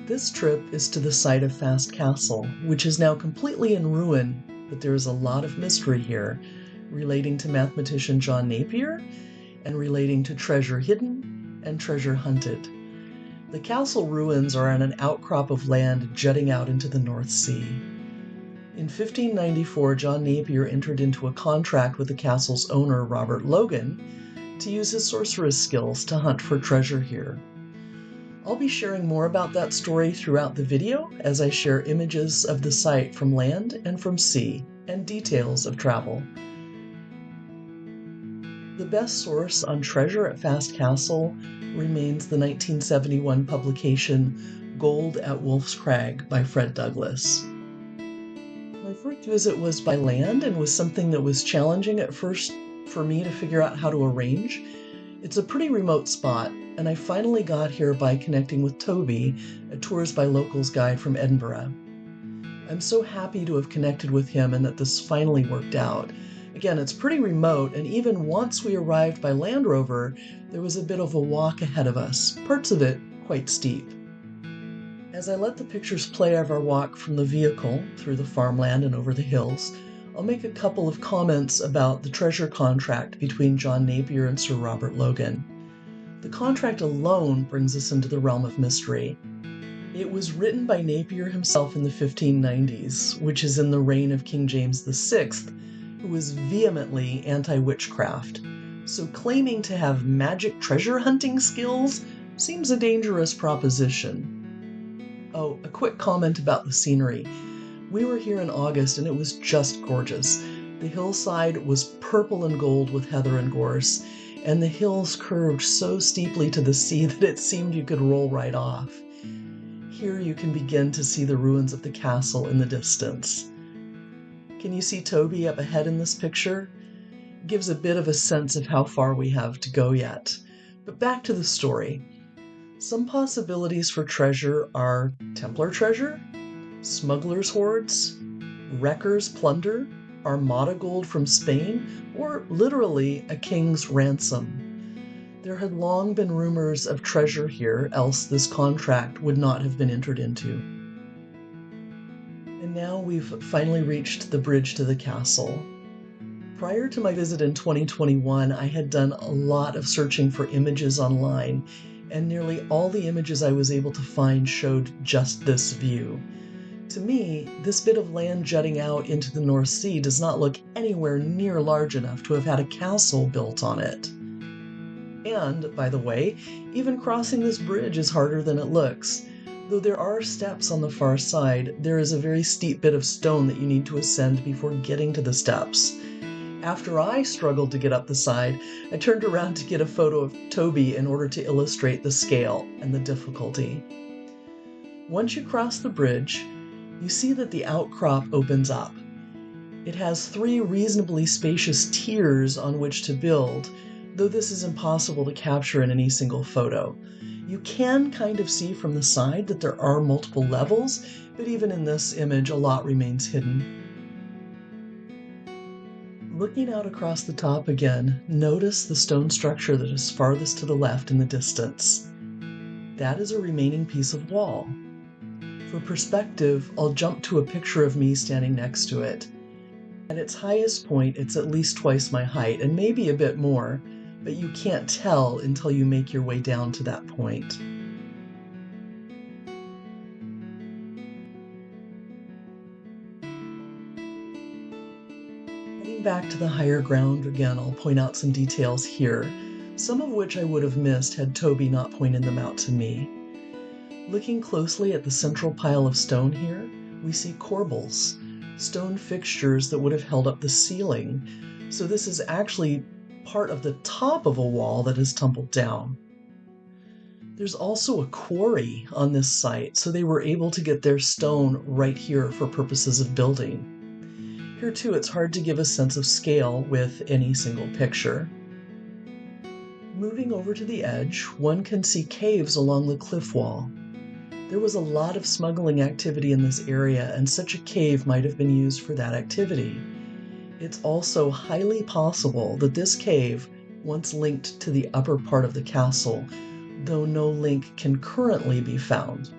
This trip is to the site of Fast Castle, which is now completely in ruin, but there is a lot of mystery here, relating to mathematician John Napier, and relating to treasure hidden and treasure hunted. The castle ruins are on an outcrop of land jutting out into the North Sea. In 1594, John Napier entered into a contract with the castle's owner, Robert Logan, to use his sorcerous skills to hunt for treasure here. I'll be sharing more about that story throughout the video as I share images of the site from land and from sea, and details of travel. The best source on treasure at Fast Castle remains the 1971 publication Gold at Wolf's Crag by Fred Douglass. My first visit was by land and was something that was challenging at first for me to figure out how to arrange. It's a pretty remote spot, and I finally got here by connecting with Toby, a Tours by Locals guide from Edinburgh. I'm so happy to have connected with him and that this finally worked out. Again, it's pretty remote, and even once we arrived by Land Rover, there was a bit of a walk ahead of us, parts of it quite steep. As I let the pictures play of our walk from the vehicle through the farmland and over the hills, I'll make a couple of comments about the treasure contract between John Napier and Sir Robert Logan. The contract alone brings us into the realm of mystery. It was written by Napier himself in the 1590s, which is in the reign of King James VI, who was vehemently anti-witchcraft. So claiming to have magic treasure hunting skills seems a dangerous proposition. Oh, a quick comment about the scenery. We were here in August and it was just gorgeous. The hillside was purple and gold with heather and gorse, and the hills curved so steeply to the sea that it seemed you could roll right off. Here you can begin to see the ruins of the castle in the distance. Can you see Toby up ahead in this picture? It gives a bit of a sense of how far we have to go yet. But back to the story. Some possibilities for treasure are Templar treasure, smugglers' hoards, wreckers' plunder, Armada gold from Spain, or literally a king's ransom. There had long been rumors of treasure here, else this contract would not have been entered into. And now we've finally reached the bridge to the castle. Prior to my visit in 2021, I had done a lot of searching for images online, and nearly all the images I was able to find showed just this view. To me, this bit of land jutting out into the North Sea does not look anywhere near large enough to have had a castle built on it. And, by the way, even crossing this bridge is harder than it looks. Though there are steps on the far side, there is a very steep bit of stone that you need to ascend before getting to the steps. After I struggled to get up the side, I turned around to get a photo of Toby in order to illustrate the scale and the difficulty. Once you cross the bridge, you see that the outcrop opens up. It has 3 reasonably spacious tiers on which to build, though this is impossible to capture in any single photo. You can kind of see from the side that there are multiple levels, but even in this image, a lot remains hidden. Looking out across the top again, notice the stone structure that is farthest to the left in the distance. That is a remaining piece of wall. For perspective, I'll jump to a picture of me standing next to it. At its highest point, it's at least twice my height, and maybe a bit more, but you can't tell until you make your way down to that point. Heading back to the higher ground again, I'll point out some details here, some of which I would have missed had Toby not pointed them out to me. Looking closely at the central pile of stone here, we see corbels, stone fixtures that would have held up the ceiling. So this is actually part of the top of a wall that has tumbled down. There's also a quarry on this site, so they were able to get their stone right here for purposes of building. Here too, it's hard to give a sense of scale with any single picture. Moving over to the edge, one can see caves along the cliff wall. There was a lot of smuggling activity in this area, and such a cave might have been used for that activity. It's also highly possible that this cave once linked to the upper part of the castle, though no link can currently be found.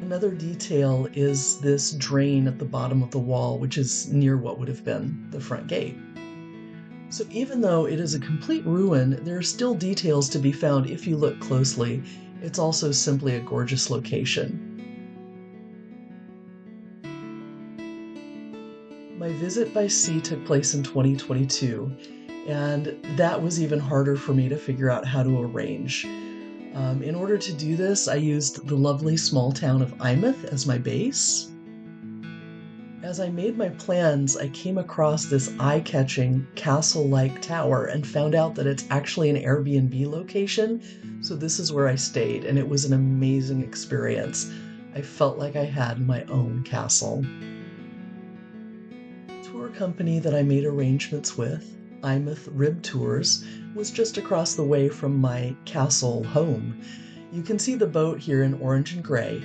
Another detail is this drain at the bottom of the wall, which is near what would have been the front gate. So even though it is a complete ruin, there are still details to be found if you look closely. It's also simply a gorgeous location. My visit by sea took place in 2022, and that was even harder for me to figure out how to arrange. In order to do this, I used the lovely small town of Eyemouth as my base. As I made my plans, I came across this eye-catching castle-like tower and found out that it's actually an Airbnb location, so this is where I stayed, and it was an amazing experience. I felt like I had my own castle. The tour company that I made arrangements with, Eyemouth Rib Tours, was just across the way from my castle home. You can see the boat here in orange and gray.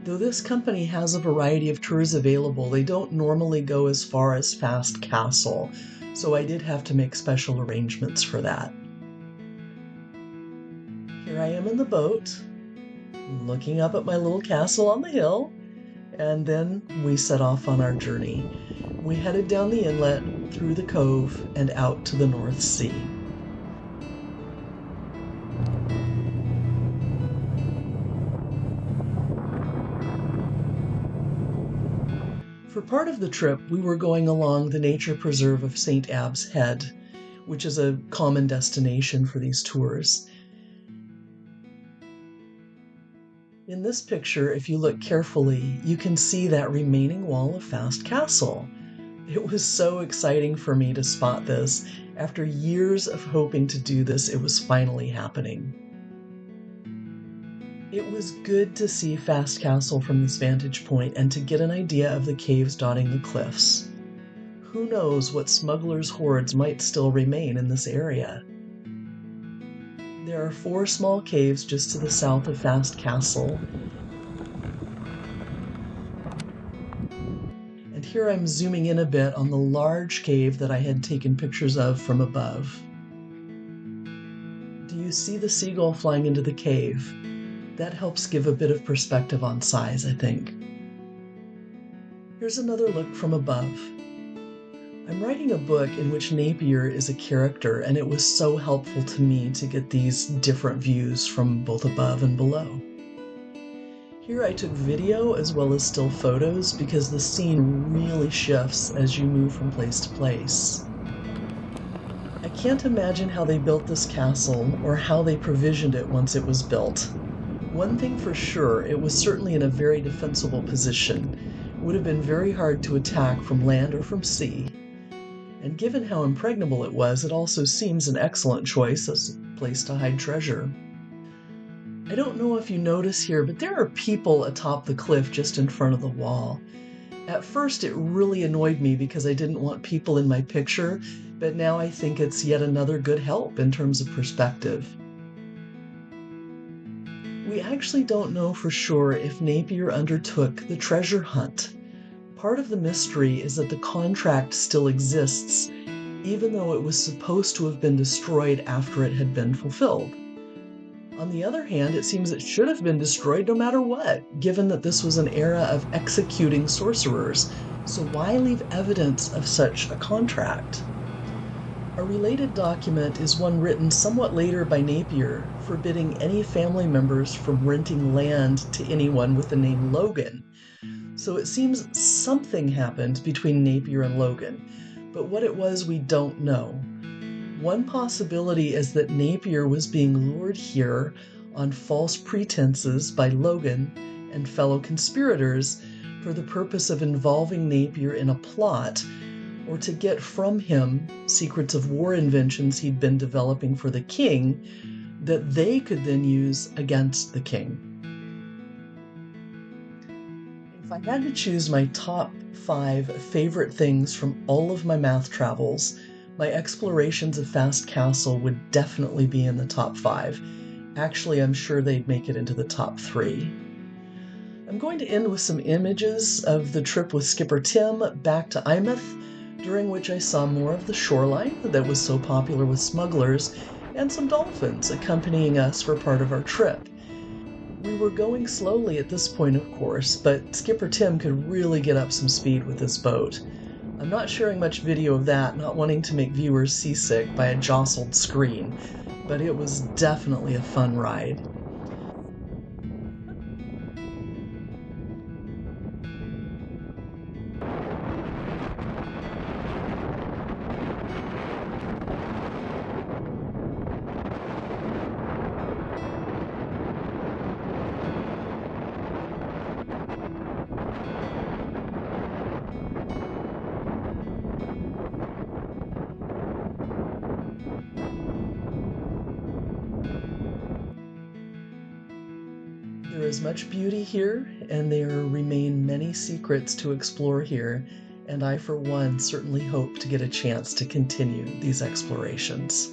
Though this company has a variety of tours available, they don't normally go as far as Fast Castle, so I did have to make special arrangements for that. Here I am in the boat, looking up at my little castle on the hill, and then we set off on our journey. We headed down the inlet, through the cove, and out to the North Sea. For part of the trip, we were going along the nature preserve of St. Abb's Head, which is a common destination for these tours. In this picture, if you look carefully, you can see that remaining wall of Fast Castle. It was so exciting for me to spot this. After years of hoping to do this, it was finally happening. It was good to see Fast Castle from this vantage point and to get an idea of the caves dotting the cliffs. Who knows what smugglers' hordes might still remain in this area. There are 4 small caves just to the south of Fast Castle. And here I'm zooming in a bit on the large cave that I had taken pictures of from above. Do you see the seagull flying into the cave? That helps give a bit of perspective on size, I think. Here's another look from above. I'm writing a book in which Napier is a character, and it was so helpful to me to get these different views from both above and below. Here I took video as well as still photos because the scene really shifts as you move from place to place. I can't imagine how they built this castle or how they provisioned it once it was built. One thing for sure, it was certainly in a very defensible position. It would have been very hard to attack from land or from sea. And given how impregnable it was, it also seems an excellent choice as a place to hide treasure. I don't know if you notice here, but there are people atop the cliff just in front of the wall. At first, it really annoyed me because I didn't want people in my picture, but now I think it's yet another good help in terms of perspective. We actually don't know for sure if Napier undertook the treasure hunt. Part of the mystery is that the contract still exists, even though it was supposed to have been destroyed after it had been fulfilled. On the other hand, it seems it should have been destroyed no matter what, given that this was an era of executing sorcerers, so why leave evidence of such a contract? A related document is one written somewhat later by Napier, forbidding any family members from renting land to anyone with the name Logan. So it seems something happened between Napier and Logan, but what it was we don't know. One possibility is that Napier was being lured here on false pretenses by Logan and fellow conspirators for the purpose of involving Napier in a plot or to get from him secrets of war inventions he'd been developing for the king that they could then use against the king. If I had to choose my top 5 favorite things from all of my math travels, my explorations of Fast Castle would definitely be in the top 5. Actually, I'm sure they'd make it into the top 3. I'm going to end with some images of the trip with Skipper Tim back to Eyemouth, during which I saw more of the shoreline that was so popular with smugglers, and some dolphins accompanying us for part of our trip. We were going slowly at this point, of course, but Skipper Tim could really get up some speed with his boat. I'm not sharing much video of that, not wanting to make viewers seasick by a jostled screen, but it was definitely a fun ride. There is much beauty here, and there remain many secrets to explore here, and I, for one, certainly hope to get a chance to continue these explorations.